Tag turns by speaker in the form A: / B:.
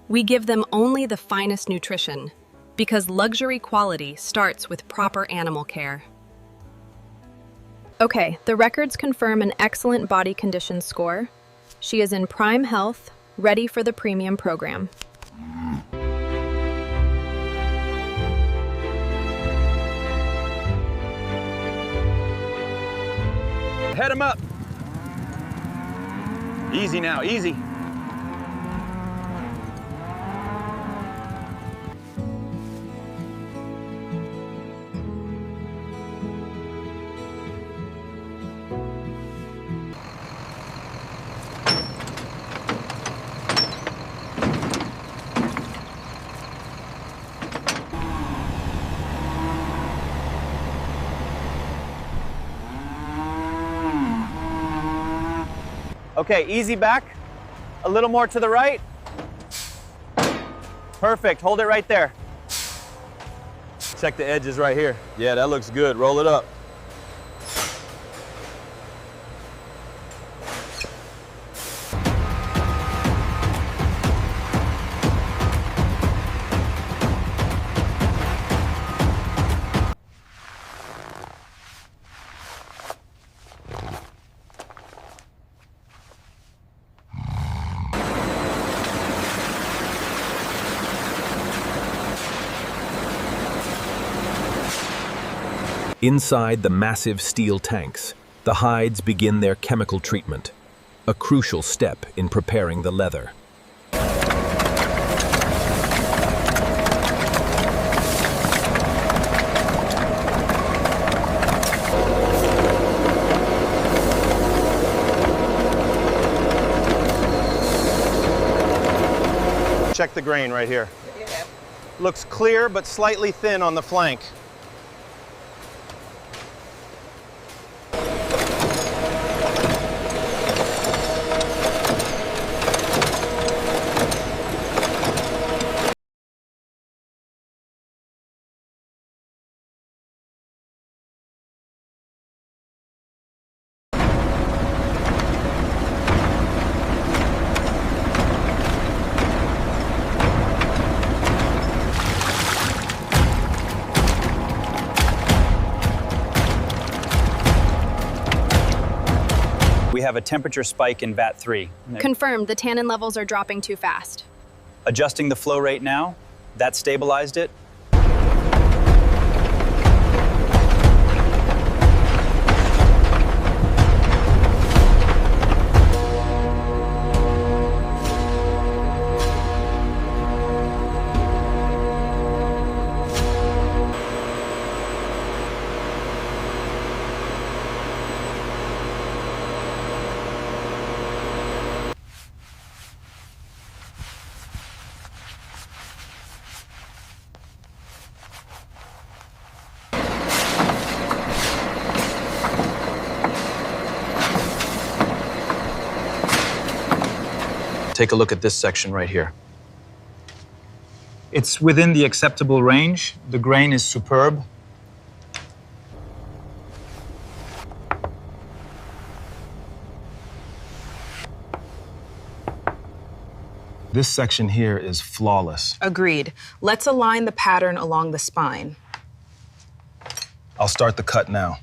A: We give them only the finest nutrition, because luxury quality starts with proper animal care. Okay, the records confirm an excellent body condition score. She is in prime health, ready for the premium program.
B: Head him up. Easy now, easy. Okay, easy back. A little more to the right. Perfect, hold it right there. Check the edges right here. Yeah, that looks good. Roll it up.
C: Inside the massive steel tanks, the hides begin their chemical treatment, a crucial step in preparing the leather.
B: Check the grain right here. Looks clear but slightly thin on the flank.
D: We have a temperature spike in vat 3.
A: Confirmed, the tannin levels are dropping too fast.
D: Adjusting the flow rate now, that stabilized it.
B: Take a look at this section right here.
E: It's within the acceptable range. The grain is superb.
B: This section here is flawless.
F: Agreed. Let's align the pattern along the spine.
B: I'll start the cut now.